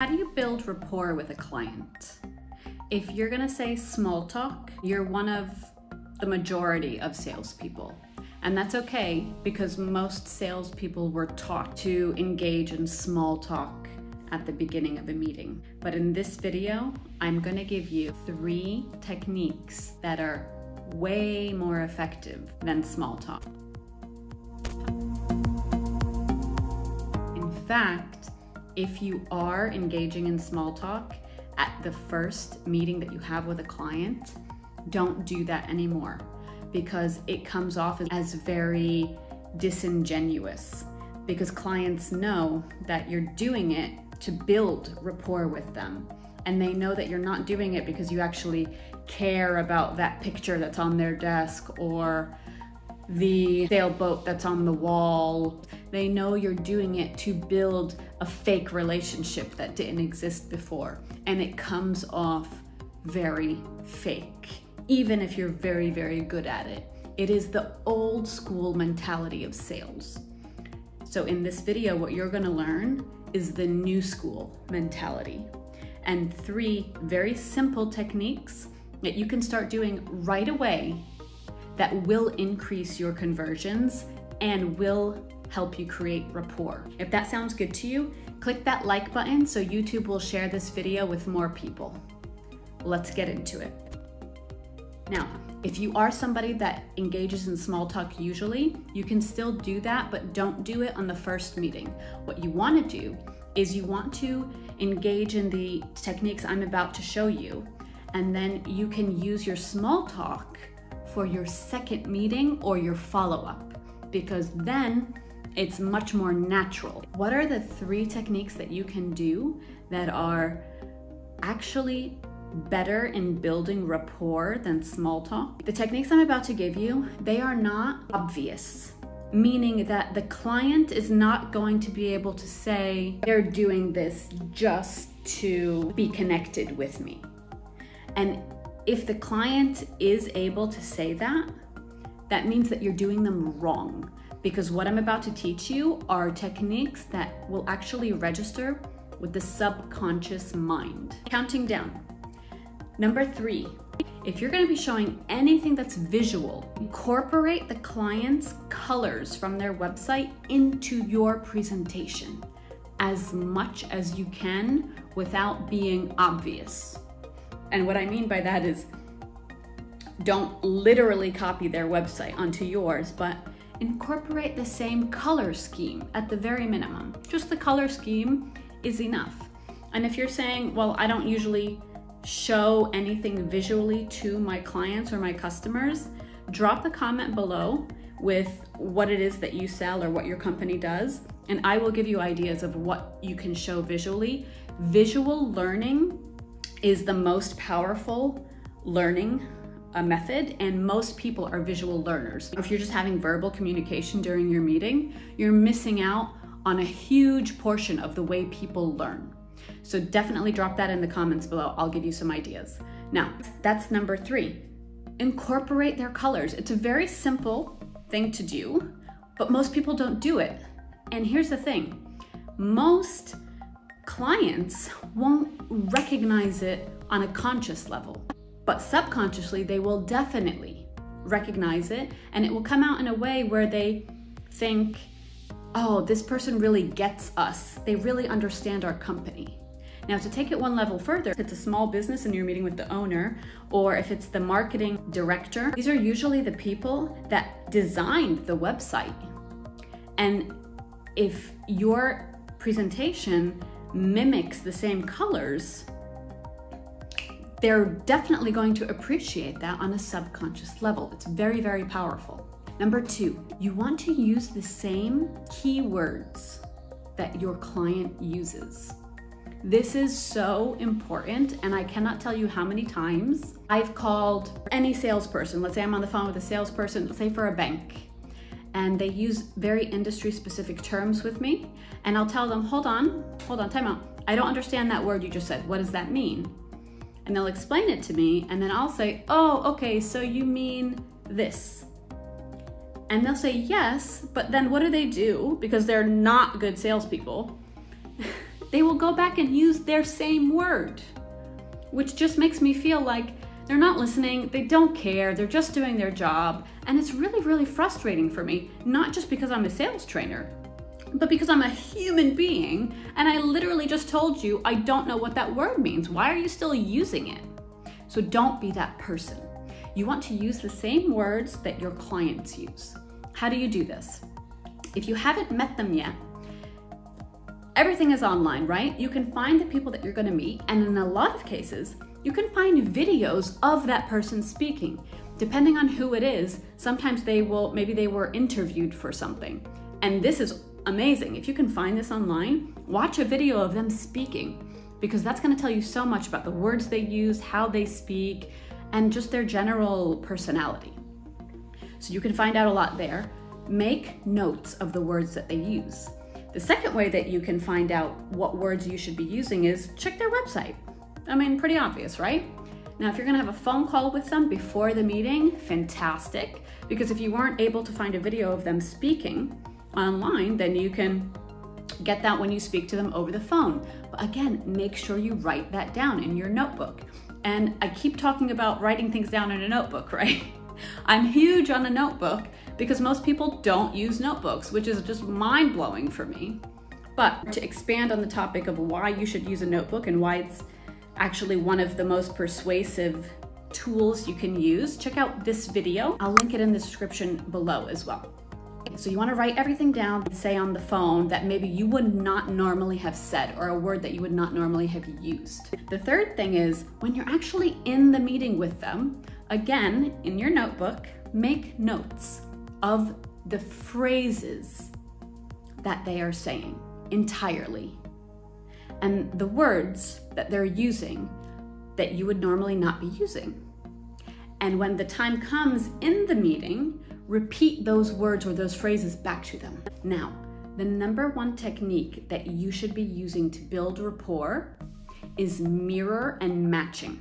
How do you build rapport with a client? If you're gonna say small talk, you're one of the majority of salespeople. And that's okay, because most salespeople were taught to engage in small talk at the beginning of a meeting. But in this video, I'm gonna give you 3 techniques that are way more effective than small talk. In fact, if you are engaging in small talk at the first meeting that you have with a client, don't do that anymore, because it comes off as very disingenuous, because clients know that you're doing it to build rapport with them. And they know that you're not doing it because you actually care about that picture that's on their desk or the sailboat that's on the wall. They know you're doing it to build a fake relationship that didn't exist before. And it comes off very fake, even if you're very, very good at it. It is the old school mentality of sales. So in this video, what you're gonna learn is the new school mentality, and 3 very simple techniques that you can start doing right away that will increase your conversions and will help you create rapport. If that sounds good to you, click that like button so YouTube will share this video with more people. Let's get into it. Now, if you are somebody that engages in small talk usually, you can still do that, but don't do it on the first meeting. What you want to do is you want to engage in the techniques I'm about to show you, and then you can use your small talk for your second meeting or your follow-up, because then it's much more natural. What are the 3 techniques that you can do that are actually better in building rapport than small talk? The techniques I'm about to give you, they are not obvious, meaning that the client is not going to be able to say they're doing this just to be connected with me. And if the client is able to say that, that means that you're doing them wrong, because what I'm about to teach you are techniques that will actually register with the subconscious mind. Counting down. Number 3, if you're gonna be showing anything that's visual, incorporate the client's colors from their website into your presentation as much as you can without being obvious. And what I mean by that is, don't literally copy their website onto yours, but incorporate the same color scheme at the very minimum. Just the color scheme is enough. And if you're saying, well, I don't usually show anything visually to my clients or my customers, drop the comment below with what it is that you sell or what your company does, and I will give you ideas of what you can show visually. Visual learning is the most powerful learning method, and most people are visual learners. If you're just having verbal communication during your meeting, you're missing out on a huge portion of the way people learn. So definitely drop that in the comments below. I'll give you some ideas. Now, that's number 3. Incorporate their colors. It's a very simple thing to do, but most people don't do it. And here's the thing. Most clients won't recognize it on a conscious level, but subconsciously they will definitely recognize it, and it will come out in a way where they think, oh, this person really gets us. They really understand our company. Now, to take it one level further, if it's a small business and you're meeting with the owner, or if it's the marketing director, these are usually the people that designed the website. And if your presentation mimics the same colors, they're definitely going to appreciate that on a subconscious level. It's very, very powerful. Number 2, you want to use the same keywords that your client uses. This is so important, and I cannot tell you how many times I've called any salesperson. Let's say I'm on the phone with a salesperson, let's say for a bank, and they use very industry specific terms with me, and I'll tell them, hold on, time out. I don't understand that word you just said. What does that mean? And they'll explain it to me, and then I'll say, oh, okay, so you mean this. And they'll say yes, but then what do? Because they're not good salespeople. they will go back and use their same word, which just makes me feel like they're not listening, they don't care, they're just doing their job. And it's really, really frustrating for me, not just because I'm a sales trainer, but because I'm a human being and I literally just told you I don't know what that word means. Why are you still using it? So don't be that person. You want to use the same words that your clients use. How do you do this? If you haven't met them yet, everything is online, right? You can find the people that you're going to meet, and in a lot of cases, you can find videos of that person speaking. Depending on who it is, sometimes maybe they were interviewed for something. And this is amazing. If you can find this online, watch a video of them speaking, because that's going to tell you so much about the words they use, how they speak, and just their general personality. So you can find out a lot there. Make notes of the words that they use. The second way that you can find out what words you should be using is check their website. I mean, pretty obvious, right? Now, if you're gonna have a phone call with them before the meeting, fantastic, because if you weren't able to find a video of them speaking online, then you can get that when you speak to them over the phone. But again, make sure you write that down in your notebook. And I keep talking about writing things down in a notebook, right? I'm huge on a notebook because most people don't use notebooks, which is just mind-blowing for me. But to expand on the topic of why you should use a notebook and why it's actually one of the most persuasive tools you can use, check out this video. I'll link it in the description below as well. So you want to write everything down and say on the phone that maybe you would not normally have said, or a word that you would not normally have used. The third thing is, when you're actually in the meeting with them, again, in your notebook, make notes of the phrases that they are saying entirely, and the words that they're using that you would normally not be using. And when the time comes in the meeting, repeat those words or those phrases back to them. Now, the number one technique that you should be using to build rapport is mirror and matching.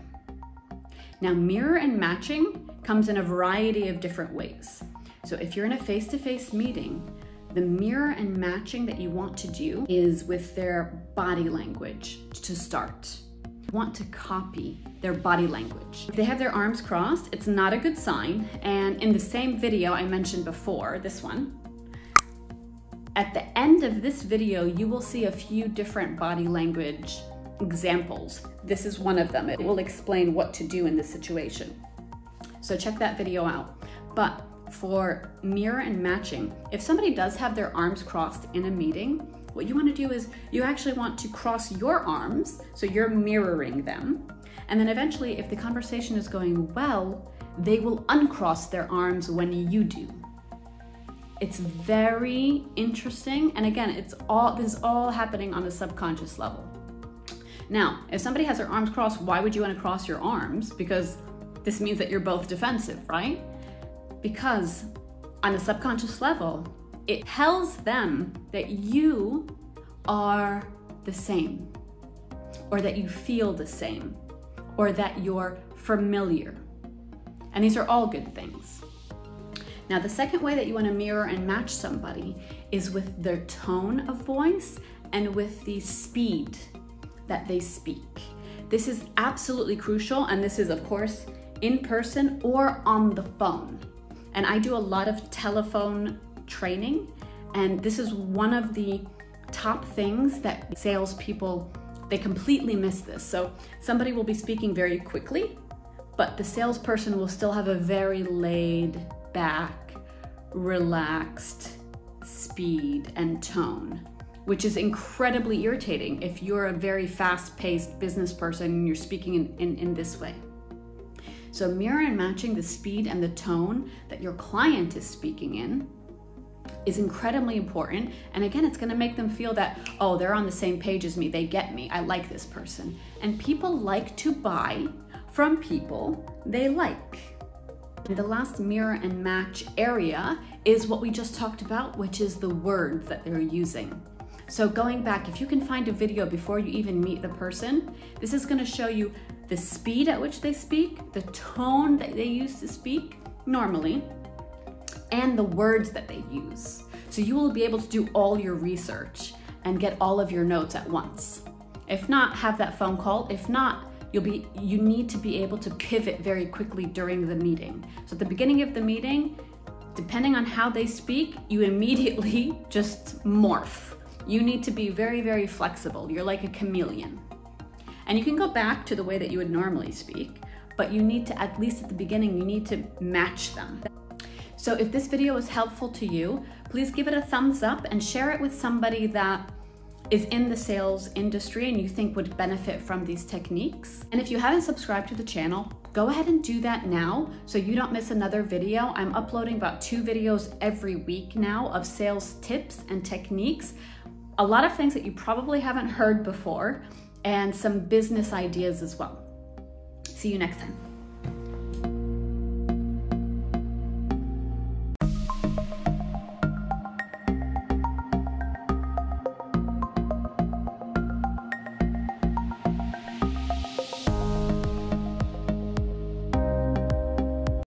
Now, mirror and matching comes in a variety of different ways. So if you're in a face-to-face meeting, the mirror and matching that you want to do is with their body language to start. You want to copy their body language. If they have their arms crossed, it's not a good sign. And in the same video I mentioned before, this one, at the end of this video, you will see a few different body language examples. This is one of them. It will explain what to do in this situation. So check that video out. But for mirror and matching, if somebody does have their arms crossed in a meeting, what you want to do is you actually want to cross your arms, so you're mirroring them. And then eventually, if the conversation is going well, they will uncross their arms when you do. It's very interesting. And again, this is all happening on a subconscious level. Now, if somebody has their arms crossed, why would you want to cross your arms? Because this means that you're both defensive, right? Because on a subconscious level, it tells them that you are the same, or that you feel the same, or that you're familiar. And these are all good things. Now, the second way that you want to mirror and match somebody is with their tone of voice and with the speed that they speak. This is absolutely crucial, and this is, of course, in person or on the phone. And I do a lot of telephone training, and this is one of the top things that salespeople, they completely miss this. So somebody will be speaking very quickly, but the salesperson will still have a very laid back, relaxed speed and tone, which is incredibly irritating if you're a very fast-paced business person and you're speaking in this way. So mirror and matching the speed and the tone that your client is speaking in is incredibly important. And again, it's going to make them feel that, oh, they're on the same page as me. They get me. I like this person. And people like to buy from people they like. And the last mirror and match area is what we just talked about, which is the words that they're using. So going back, if you can find a video before you even meet the person, this is going to show you the speed at which they speak, the tone that they use to speak normally, and the words that they use. So you will be able to do all your research and get all of your notes at once. If not, have that phone call. If not, you need to be able to pivot very quickly during the meeting. So at the beginning of the meeting, depending on how they speak, you immediately just morph. You need to be very, very flexible. You're like a chameleon. And you can go back to the way that you would normally speak, but you need to, at least at the beginning, you need to match them. So if this video was helpful to you, please give it a thumbs up and share it with somebody that is in the sales industry and you think would benefit from these techniques. And if you haven't subscribed to the channel, go ahead and do that now so you don't miss another video. I'm uploading about 2 videos every week now of sales tips and techniques. A lot of things that you probably haven't heard before and some business ideas as well. See you next time.